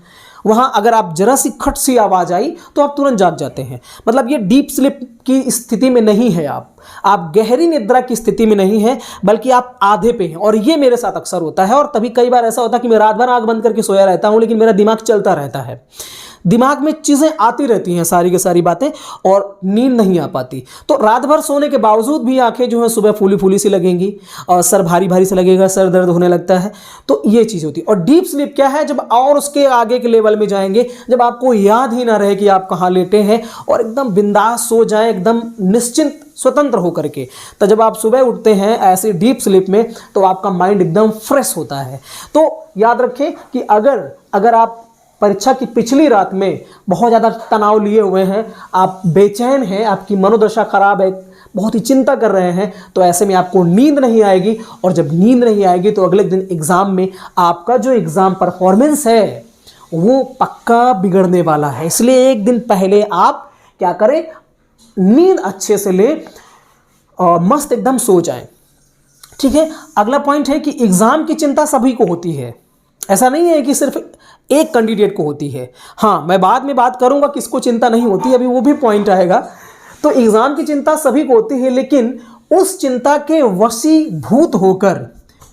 वहाँ अगर आप जरा सी खट सी आवाज़ आई तो आप तुरंत जाग जाते हैं। मतलब ये डीप स्लीप की स्थिति में नहीं है, आप गहरी निद्रा की स्थिति में नहीं है, बल्कि आप आधे पे हैं। और ये मेरे साथ अक्सर होता है। और तभी कई बार ऐसा होता है कि मैं रात भर आँख बंद करके सोया रहता हूँ, लेकिन मेरा दिमाग चलता रहता है, दिमाग में चीज़ें आती रहती हैं, सारी की सारी बातें, और नींद नहीं आ पाती। तो रात भर सोने के बावजूद भी आंखें जो है सुबह फूली फूली सी लगेंगी और सर भारी भारी से लगेगा, सर दर्द होने लगता है। तो ये चीज़ होती है। और डीप स्लीप क्या है, जब और उसके आगे के लेवल में जाएंगे, जब आपको याद ही ना रहे कि आप कहाँ लेटे हैं और एकदम बिंदास सो जाएं, एकदम निश्चिंत स्वतंत्र होकर के, तो जब आप सुबह उठते हैं ऐसे डीप स्लीप में तो आपका माइंड एकदम फ्रेश होता है। तो याद रखें कि अगर आप परीक्षा की पिछली रात में बहुत ज़्यादा तनाव लिए हुए हैं, आप बेचैन हैं, आपकी मनोदशा खराब है, बहुत ही चिंता कर रहे हैं, तो ऐसे में आपको नींद नहीं आएगी। और जब नींद नहीं आएगी तो अगले दिन एग्ज़ाम में आपका जो एग्ज़ाम परफॉर्मेंस है वो पक्का बिगड़ने वाला है। इसलिए एक दिन पहले आप क्या करें, नींद अच्छे से ले और मस्त एकदम सो जाएं। ठीक है, अगला पॉइंट है कि एग्ज़ाम की चिंता सभी को होती है, ऐसा नहीं है कि सिर्फ एक कैंडिडेट को होती है। हाँ, मैं बाद में बात करूंगा किसको चिंता नहीं होती, अभी वो भी पॉइंट आएगा। तो एग्जाम की चिंता सभी को होती है, लेकिन उस चिंता के वशीभूत होकर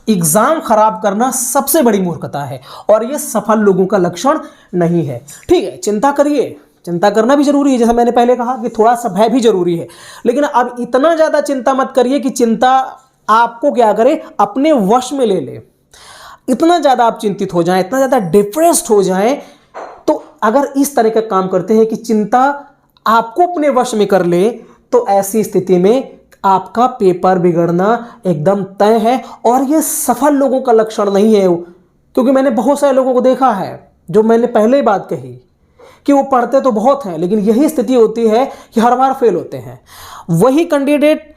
एग्जाम खराब करना सबसे बड़ी मूर्खता है और यह सफल लोगों का लक्षण नहीं है। ठीक है, चिंता करिए, चिंता करना भी जरूरी है, जैसा मैंने पहले कहा कि थोड़ा सा भय भी जरूरी है, लेकिन अब इतना ज्यादा चिंता मत करिए कि चिंता आपको क्या करे, अपने वश में ले ले। इतना ज़्यादा आप चिंतित हो जाएं, इतना ज़्यादा डिप्रेस्ड हो जाएं, तो अगर इस तरह का काम करते हैं कि चिंता आपको अपने वश में कर ले, तो ऐसी स्थिति में आपका पेपर बिगड़ना एकदम तय है और ये सफल लोगों का लक्षण नहीं है। क्योंकि मैंने बहुत सारे लोगों को देखा है, जो मैंने पहले ही बात कही कि वो पढ़ते तो बहुत हैं, लेकिन यही स्थिति होती है कि हर बार फेल होते हैं। वही कैंडिडेट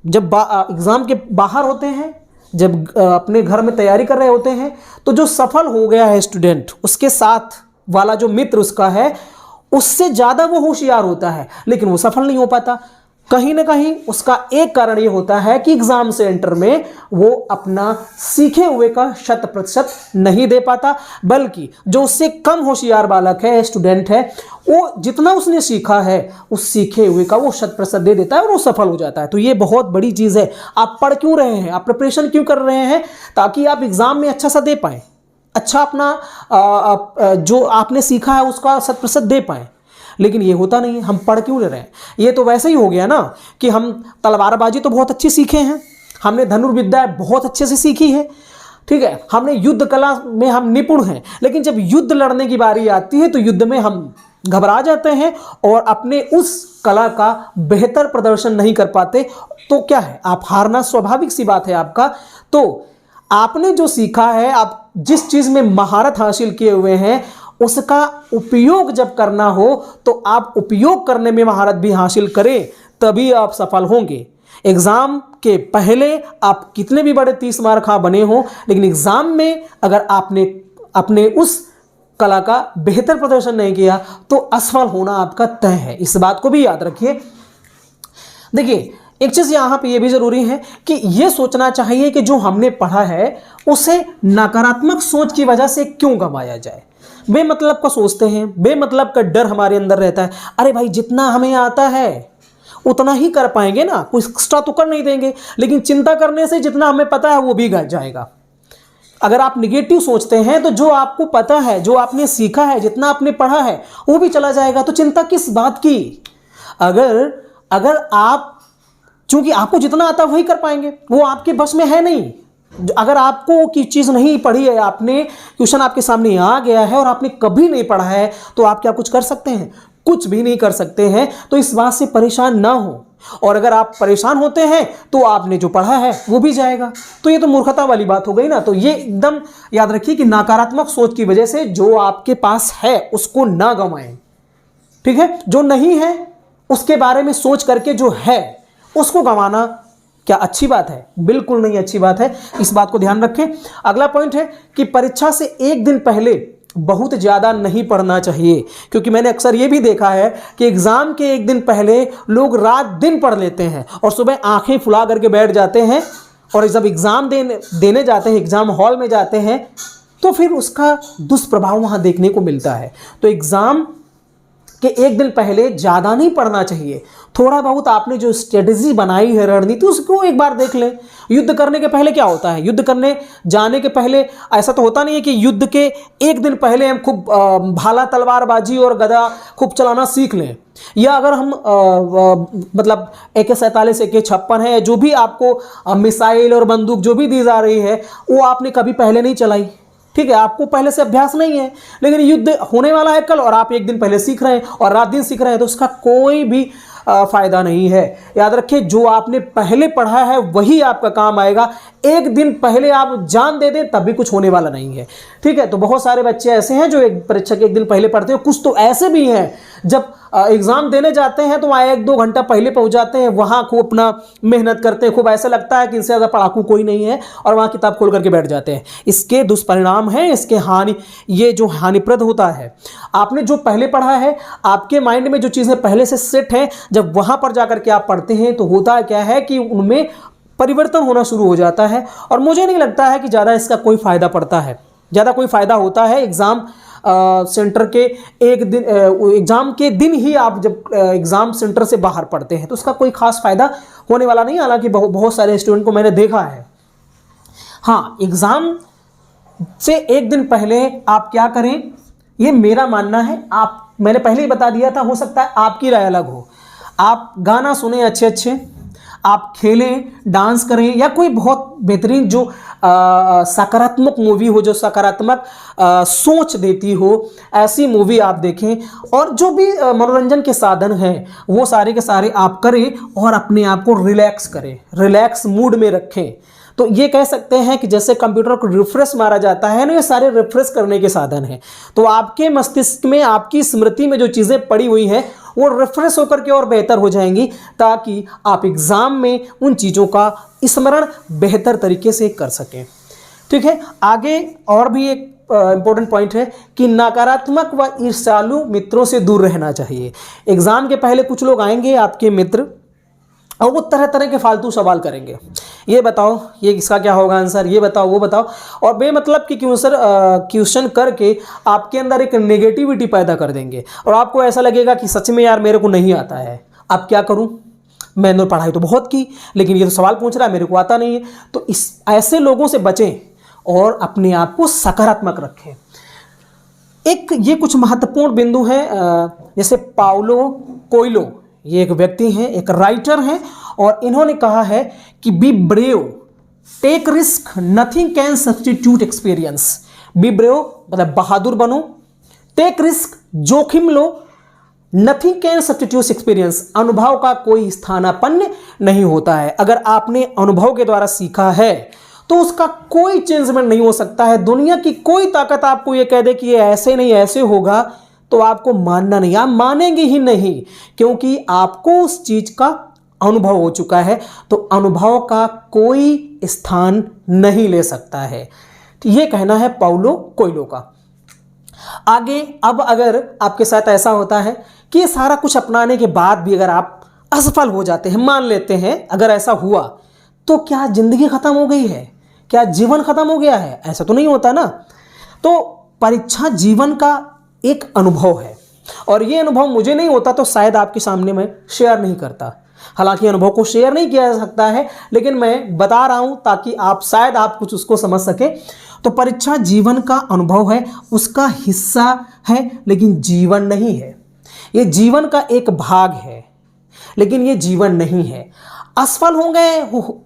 जब एग्ज़ाम के बाहर होते हैं, जब अपने घर में तैयारी कर रहे होते हैं, तो जो सफल हो गया है स्टूडेंट, उसके साथ वाला जो मित्र उसका है, उससे ज़्यादा वो होशियार होता है, लेकिन वो सफल नहीं हो पाता। कहीं ना कहीं उसका एक कारण ये होता है कि एग्जाम सेंटर में वो अपना सीखे हुए का 100% नहीं दे पाता, बल्कि जो उससे कम होशियार बालक है, स्टूडेंट है, वो जितना उसने सीखा है उस सीखे हुए का वो 100% दे देता है और वो सफल हो जाता है। तो ये बहुत बड़ी चीज़ है। आप पढ़ क्यों रहे हैं, आप प्रिपरेशन क्यों कर रहे हैं, ताकि आप एग्जाम में अच्छा सा दे पाएँ, अच्छा अपना जो आपने सीखा है उसका 100% दे पाएँ। लेकिन ये होता नहीं है। हम पढ़ क्यों ले रहे हैं? ये तो वैसे ही हो गया ना कि हम तलवारबाजी तो बहुत अच्छी सीखे हैं, हमने धनुर्विद्या बहुत अच्छे से सीखी है, ठीक है, हमने युद्ध कला में हम निपुण हैं, लेकिन जब युद्ध लड़ने की बारी आती है तो युद्ध में हम घबरा जाते हैं और अपने उस कला का बेहतर प्रदर्शन नहीं कर पाते। तो क्या है, आप हारना स्वाभाविक सी बात है आपका। तो आपने जो सीखा है, आप जिस चीज में महारत हासिल किए हुए हैं, उसका उपयोग जब करना हो तो आप उपयोग करने में महारत भी हासिल करें, तभी आप सफल होंगे। एग्जाम के पहले आप कितने भी बड़े 30 मार्क खा बने हो, लेकिन एग्जाम में अगर आपने अपने उस कला का बेहतर प्रदर्शन नहीं किया तो असफल होना आपका तय है। इस बात को भी याद रखिए। देखिए, एक चीज यहां पे ये भी जरूरी है कि ये सोचना चाहिए कि जो हमने पढ़ा है उसे नकारात्मक सोच की वजह से क्यों गंवाया जाए। बेमतलब का सोचते हैं, बेमतलब का डर हमारे अंदर रहता है। अरे भाई, जितना हमें आता है उतना ही कर पाएंगे ना, कोई एक्स्ट्रा तो कर नहीं देंगे। लेकिन चिंता करने से जितना हमें पता है वो भी घट जाएगा। अगर आप निगेटिव सोचते हैं तो जो आपको पता है, जो आपने सीखा है, जितना आपने पढ़ा है वो भी चला जाएगा। तो चिंता किस बात की। अगर आप, चूंकि आपको जितना आता है वही कर पाएंगे, वो आपके बस में है नहीं। अगर आपको की चीज नहीं पढ़ी है, आपने क्वेश्चन आपके सामने आ गया है और आपने कभी नहीं पढ़ा है, तो आप क्या कुछ कर सकते हैं? कुछ भी नहीं कर सकते हैं। तो इस बात से परेशान ना हो, और अगर आप परेशान होते हैं तो आपने जो पढ़ा है वो भी जाएगा। तो ये तो मूर्खता वाली बात हो गई ना। तो ये एकदम याद रखिए कि नकारात्मक सोच की वजह से जो आपके पास है उसको ना गंवाएं। ठीक है, जो नहीं है उसके बारे में सोच करके जो है उसको गंवाना क्या अच्छी बात है? बिल्कुल नहीं अच्छी बात है। इस बात को ध्यान रखें। अगला पॉइंट है कि परीक्षा से एक दिन पहले बहुत ज़्यादा नहीं पढ़ना चाहिए, क्योंकि मैंने अक्सर ये भी देखा है कि एग्ज़ाम के एक दिन पहले लोग रात दिन पढ़ लेते हैं और सुबह आंखें फुला करके बैठ जाते हैं, और जब एग्ज़ाम देने जाते हैं, एग्ज़ाम हॉल में जाते हैं, तो फिर उसका दुष्प्रभाव वहाँ देखने को मिलता है। तो एग्ज़ाम कि एक दिन पहले ज़्यादा नहीं पढ़ना चाहिए। थोड़ा बहुत आपने जो स्ट्रेटजी बनाई है, रणनीति, उसको एक बार देख लें। युद्ध करने के पहले क्या होता है? युद्ध करने जाने के पहले ऐसा तो होता नहीं है कि युद्ध के एक दिन पहले हम खूब भाला तलवारबाजी और गदा खूब चलाना सीख लें, या अगर हम मतलब AK-47 AK-56 है, जो भी आपको मिसाइल और बंदूक जो भी दी जा रही है वो आपने कभी पहले नहीं चलाई। ठीक है, आपको पहले से अभ्यास नहीं है, लेकिन युद्ध होने वाला है कल और आप एक दिन पहले सीख रहे हैं और रात दिन सीख रहे हैं, तो उसका कोई भी फायदा नहीं है। याद रखिए, जो आपने पहले पढ़ा है वही आपका काम आएगा। एक दिन पहले आप जान दे दें तब भी कुछ होने वाला नहीं है। ठीक है, तो बहुत सारे बच्चे ऐसे हैं जो एक परीक्षा के एक दिन पहले पढ़ते हैं। कुछ तो ऐसे भी हैं जब एग्जाम देने जाते हैं तो वहाँ 1-2 घंटा पहले पहुँच जाते हैं, वहाँ खूब अपना मेहनत करते हैं, खूब ऐसा लगता है कि इनसे ज़्यादा पढ़ाकू कोई नहीं है, और वहाँ किताब खोल करके बैठ जाते हैं। इसके दुष्परिणाम हैं, इसके हानि, ये जो हानिप्रद होता है। आपने जो पहले पढ़ा है, आपके माइंड में जो चीज़ें पहले से सेट हैं, जब वहाँ पर जाकर के आप पढ़ते हैं तो होता क्या है कि उनमें परिवर्तन होना शुरू हो जाता है। और मुझे नहीं लगता है कि ज़्यादा इसका कोई फ़ायदा पड़ता है, ज़्यादा कोई फ़ायदा होता है। एग्ज़ाम सेंटर के एक दिन, एग्ज़ाम के दिन ही आप जब एग्ज़ाम सेंटर से बाहर पढ़ते हैं तो उसका कोई ख़ास फ़ायदा होने वाला नहीं। हालांकि बहुत सारे स्टूडेंट को मैंने देखा है। हाँ, एग्ज़ाम से एक दिन पहले आप क्या करें, ये मेरा मानना है। मैंने पहले ही बता दिया था, हो सकता है आपकी राय अलग हो। आप गाना सुने अच्छे अच्छे, आप खेलें, डांस करें, या कोई बहुत बेहतरीन जो सकारात्मक मूवी हो, जो सकारात्मक सोच देती हो, ऐसी मूवी आप देखें। और जो भी मनोरंजन के साधन हैं वो सारे के सारे आप करें और अपने आप को रिलैक्स करें, रिलैक्स मूड में रखें। तो ये कह सकते हैं कि जैसे कंप्यूटर को रिफ्रेश मारा जाता है ना, ये सारे रिफ्रेश करने के साधन हैं। तो आपके मस्तिष्क में, आपकी स्मृति में जो चीज़ें पड़ी हुई हैं वो रिफ्रेश होकर के और बेहतर हो जाएंगी, ताकि आप एग्ज़ाम में उन चीज़ों का स्मरण बेहतर तरीके से कर सकें। ठीक है, आगे और भी एक इम्पोर्टेंट पॉइंट है कि नकारात्मक व ईर्ष्यालु मित्रों से दूर रहना चाहिए। एग्ज़ाम के पहले कुछ लोग आएंगे आपके मित्र, और वो तरह तरह के फालतू सवाल करेंगे। ये बताओ, ये इसका क्या होगा आंसर, ये बताओ, वो बताओ, और बेमतलब की क्वेश्चन करके आपके अंदर एक नेगेटिविटी पैदा कर देंगे, और आपको ऐसा लगेगा कि सच में यार मेरे को नहीं आता है, अब क्या करूं, मैंने पढ़ाई तो बहुत की लेकिन ये तो सवाल पूछ रहा है, मेरे को आता नहीं है। तो ऐसे लोगों से बचें और अपने आप को सकारात्मक रखें। ये कुछ महत्वपूर्ण बिंदु हैं। जैसे पाउलो कोयलो, ये एक व्यक्ति हैं, एक राइटर हैं, और इन्होंने कहा है कि be brave, take risk, nothing can substitute experience. Be brave मतलब बहादुर बनो। टेक रिस्क, जोखिम लो। नथिंग कैन सब्सटीट्यूट एक्सपीरियंस, अनुभव का कोई स्थानापन्न नहीं होता है। अगर आपने अनुभव के द्वारा सीखा है तो उसका कोई चेंजमेंट नहीं हो सकता है। दुनिया की कोई ताकत आपको यह कह दे कि ये ऐसे नहीं ऐसे होगा तो आपको मानना नहीं, आप मानेंगे ही नहीं, क्योंकि आपको उस चीज का अनुभव हो चुका है। तो अनुभव का कोई स्थान नहीं ले सकता है। तो यह कहना है पाउलो कोयलो का। आगे, अब अगर आपके साथ ऐसा होता है कि ये सारा कुछ अपनाने के बाद भी अगर आप असफल हो जाते हैं, मान लेते हैं अगर ऐसा हुआ, तो क्या जिंदगी खत्म हो गई है? क्या जीवन खत्म हो गया है? ऐसा तो नहीं होता ना। तो परीक्षा जीवन का एक अनुभव है, और ये अनुभव मुझे नहीं होता तो शायद आपके सामने मैं शेयर नहीं करता। हालांकि अनुभव को शेयर नहीं किया जा सकता है, लेकिन मैं बता रहा हूं ताकि आप शायद आप कुछ उसको समझ सके। तो परीक्षा जीवन का अनुभव है, उसका हिस्सा है, लेकिन जीवन नहीं है। ये जीवन का एक भाग है, लेकिन ये जीवन नहीं है। असफल हो गए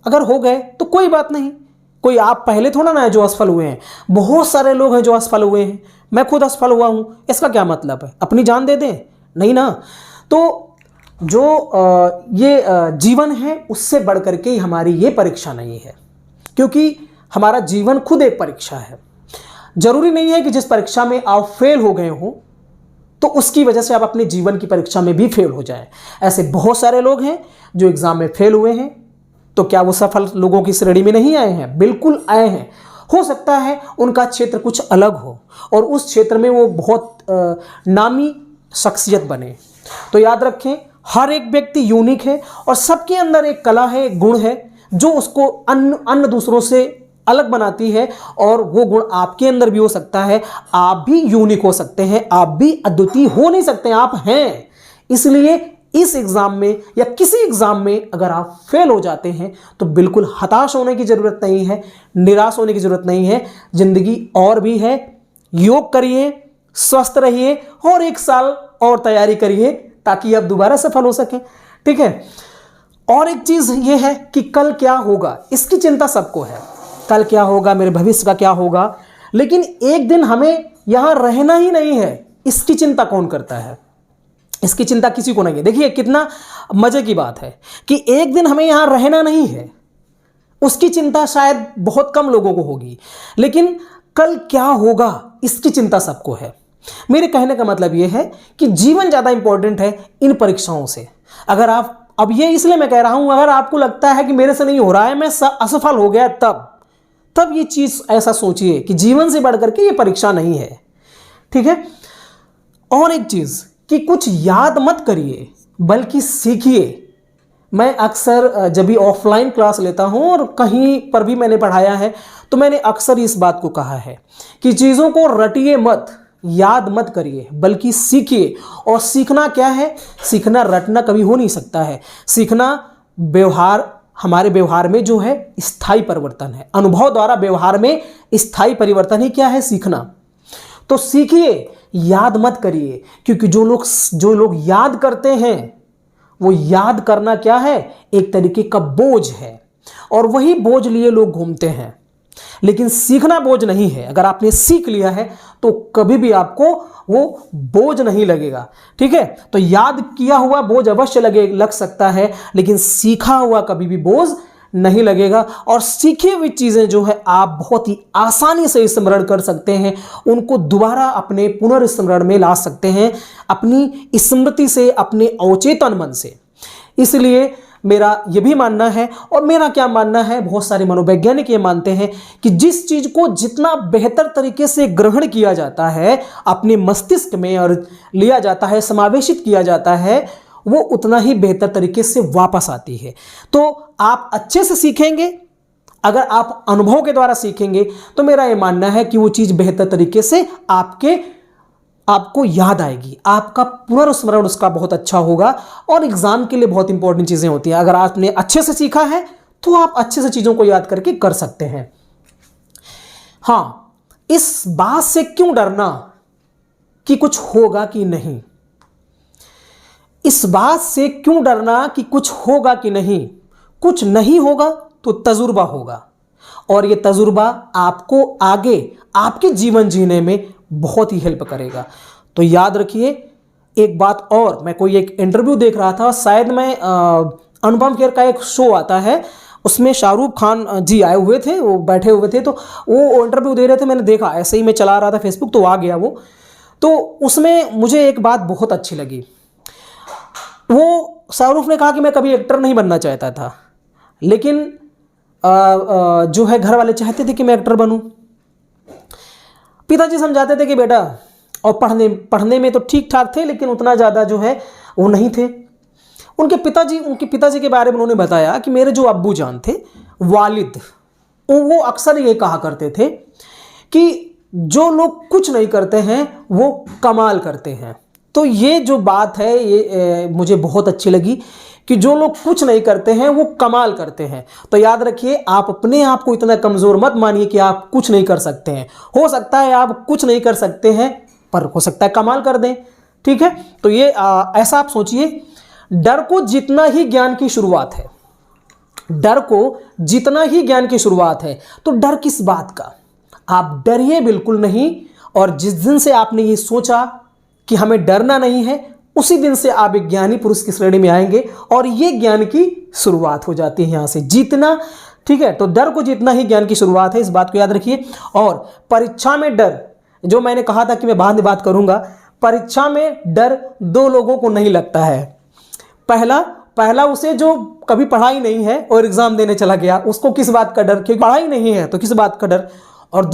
अगर हो गए तो कोई बात नहीं, कोई आप पहले थोड़ा ना है जो असफल हुए हैं, बहुत सारे लोग हैं जो असफल हुए हैं। मैं खुद असफल हुआ हूं, इसका क्या मतलब है? अपनी जान दे दें? नहीं ना। तो जो ये जीवन है उससे बढ़कर के हमारी ये परीक्षा नहीं है, क्योंकि हमारा जीवन खुद एक परीक्षा है। जरूरी नहीं है कि जिस परीक्षा में आप फेल हो गए हो तो उसकी वजह से आप अपने जीवन की परीक्षा में भी फेल हो जाएं। ऐसे बहुत सारे लोग हैं जो एग्जाम में फेल हुए हैं, तो क्या वो सफल लोगों की श्रेणी में नहीं आए हैं? बिल्कुल आए हैं। हो सकता है उनका क्षेत्र कुछ अलग हो और उस क्षेत्र में वो बहुत नामी शख्सियत बने। तो याद रखें, हर एक व्यक्ति यूनिक है और सबके अंदर एक कला है, एक गुण है जो उसको अन्य दूसरों से अलग बनाती है, और वो गुण आपके अंदर भी हो सकता है। आप भी यूनिक हो सकते हैं, आप भी अद्वितीय हो नहीं सकते, आप हैं। इसलिए इस एग्जाम में या किसी एग्जाम में अगर आप फेल हो जाते हैं तो बिल्कुल हताश होने की जरूरत नहीं है, निराश होने की जरूरत नहीं है। जिंदगी और भी है। योग करिए, स्वस्थ रहिए और 1 साल और तैयारी करिए ताकि आप दोबारा सफल हो सकें। ठीक है। और एक चीज ये है कि कल क्या होगा, इसकी चिंता सबको है। कल क्या होगा, मेरे भविष्य का क्या होगा, लेकिन एक दिन हमें यहां रहना ही नहीं है, इसकी चिंता कौन करता है? इसकी चिंता किसी को नहीं है। देखिए कितना मजे की बात है कि एक दिन हमें यहां रहना नहीं है, उसकी चिंता शायद बहुत कम लोगों को होगी, लेकिन कल क्या होगा इसकी चिंता सबको है। मेरे कहने का मतलब यह है कि जीवन ज्यादा इंपॉर्टेंट है इन परीक्षाओं से। अगर आप, अब ये इसलिए मैं कह रहा हूं, अगर आपको लगता है कि मेरे से नहीं हो रहा है, मैं असफल हो गया, तब ये चीज ऐसा सोचिए कि जीवन से बढ़कर के ये परीक्षा नहीं है। ठीक है। और एक चीज कि कुछ याद मत करिए बल्कि सीखिए। मैं अक्सर जब भी ऑफलाइन क्लास लेता हूं और कहीं पर भी मैंने पढ़ाया है तो मैंने अक्सर इस बात को कहा है कि चीज़ों को रटिए मत, याद मत करिए, बल्कि सीखिए। और सीखना क्या है? सीखना रटना कभी हो नहीं सकता है। सीखना व्यवहार, हमारे व्यवहार में जो है स्थायी परिवर्तन है। अनुभव द्वारा व्यवहार में स्थायी परिवर्तन ही क्या है? सीखना। तो सीखिए, याद मत करिए, क्योंकि जो लोग याद करते हैं वो याद करना क्या है? एक तरीके का बोझ है, और वही बोझ लिए लोग घूमते हैं। लेकिन सीखना बोझ नहीं है। अगर आपने सीख लिया है तो कभी भी आपको वो बोझ नहीं लगेगा। ठीक है। तो याद किया हुआ बोझ अवश्य लग सकता है, लेकिन सीखा हुआ कभी भी बोझ नहीं लगेगा। और सीखी हुई चीजें जो है आप बहुत ही आसानी से स्मरण कर सकते हैं, उनको दोबारा अपने पुनर्स्मरण में ला सकते हैं, अपनी स्मृति से, अपने अवचेतन मन से। इसलिए मेरा यह भी मानना है, और मेरा क्या मानना है, बहुत सारे मनोवैज्ञानिक ये मानते हैं कि जिस चीज को जितना बेहतर तरीके से ग्रहण किया जाता है, अपने मस्तिष्क में और लिया जाता है, समावेशित किया जाता है, वो उतना ही बेहतर तरीके से वापस आती है। तो आप अच्छे से सीखेंगे, अगर आप अनुभव के द्वारा सीखेंगे तो मेरा यह मानना है कि वो चीज बेहतर तरीके से आपको याद आएगी, आपका पुनर्स्मरण उसका बहुत अच्छा होगा। और एग्जाम के लिए बहुत इंपॉर्टेंट चीजें होती हैं। अगर आपने अच्छे से सीखा है तो आप अच्छे से चीजों को याद करके कर सकते हैं। हां, इस बात से क्यों डरना कि कुछ होगा कि नहीं? इस बात से क्यों डरना कि कुछ होगा कि नहीं? कुछ नहीं होगा तो तजुर्बा होगा। और ये तजुर्बा आपको आगे आपके जीवन जीने में बहुत ही हेल्प करेगा। तो याद रखिए एक बात और, मैं कोई एक इंटरव्यू देख रहा था, शायद मैं अनुपम खेर का एक शो आता है, उसमें शाहरुख खान जी आए हुए थे, वो बैठे हुए थे, तो वो इंटरव्यू दे रहे थे। मैंने देखा, ऐसे ही मैं चला रहा था फेसबुक तो आ गया वो, तो उसमें मुझे एक बात बहुत अच्छी लगी। वो शाहरुख ने कहा कि मैं कभी एक्टर नहीं बनना चाहता था, लेकिन जो है घर वाले चाहते थे कि मैं एक्टर बनूं। पिताजी समझाते थे कि बेटा, और पढ़ने में तो ठीक ठाक थे, लेकिन उतना ज़्यादा जो है वो नहीं थे। उनके पिताजी के बारे में उन्होंने बताया कि मेरे जो अब्बू जान थे, वालिद, वो अक्सर ये कहा करते थे कि जो लोग कुछ नहीं करते हैं वो कमाल करते हैं। तो ये जो बात है ये मुझे बहुत अच्छी लगी कि जो लोग कुछ नहीं करते हैं वो कमाल करते हैं। तो याद रखिए, आप अपने आप को इतना कमज़ोर मत मानिए कि आप कुछ नहीं कर सकते हैं। हो सकता है आप कुछ नहीं कर सकते हैं, पर हो सकता है कमाल कर दें। ठीक है, तो ये ऐसा आप सोचिए, डर को जितना ही ज्ञान की शुरुआत है, डर को जितना ही ज्ञान की शुरुआत है, तो डर किस बात का? आप डरिए बिल्कुल नहीं। और जिस दिन से आपने ये सोचा कि हमें डरना नहीं है, उसी दिन से आप एक ज्ञानी पुरुष की श्रेणी में आएंगे और ये ज्ञान की शुरुआत हो जाती है यहां से जीतना। ठीक है, तो डर को जितना ही ज्ञान की शुरुआत है, इस बात को याद रखिए। और परीक्षा में डर, जो मैंने कहा था कि मैं बाद में बात करूंगा, परीक्षा में डर दो लोगों को नहीं लगता है। पहला उसे जो कभी पढ़ाई नहीं है और एग्जाम देने चला गया, उसको किस बात का डर, क्योंकि पढ़ाई नहीं है तो किस बात का डर। और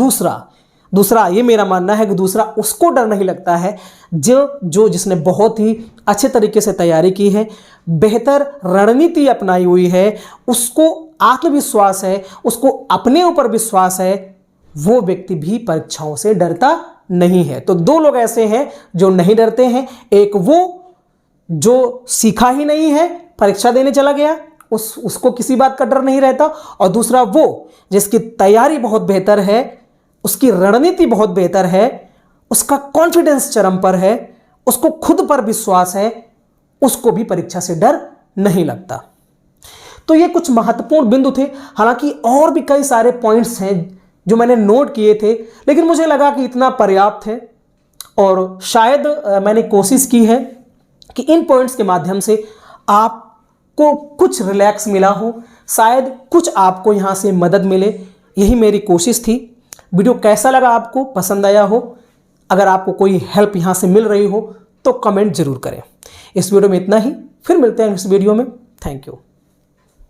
दूसरा ये मेरा मानना है कि दूसरा उसको डर नहीं लगता है जिसने बहुत ही अच्छे तरीके से तैयारी की है, बेहतर रणनीति अपनाई हुई है, उसको आत्मविश्वास है, उसको अपने ऊपर विश्वास है, वो व्यक्ति भी परीक्षाओं से डरता नहीं है। तो दो लोग ऐसे हैं जो नहीं डरते हैं, एक वो जो सीखा ही नहीं है, परीक्षा देने चला गया, उसको किसी बात का डर नहीं रहता, और दूसरा वो जिसकी तैयारी बहुत बेहतर है, उसकी रणनीति बहुत बेहतर है, उसका कॉन्फिडेंस चरम पर है, उसको खुद पर विश्वास है, उसको भी परीक्षा से डर नहीं लगता। तो ये कुछ महत्वपूर्ण बिंदु थे। हालांकि और भी कई सारे पॉइंट्स हैं जो मैंने नोट किए थे, लेकिन मुझे लगा कि इतना पर्याप्त है, और शायद मैंने कोशिश की है कि इन पॉइंट्स के माध्यम से आपको कुछ रिलैक्स मिला हो, शायद कुछ आपको यहां से मदद मिले, यही मेरी कोशिश थी। वीडियो कैसा लगा, आपको पसंद आया हो? अगर आपको कोई हेल्प यहां से मिल रही हो तो कमेंट जरूर करें। इस वीडियो में इतना ही, फिर मिलते हैं इस वीडियो में। Thank you.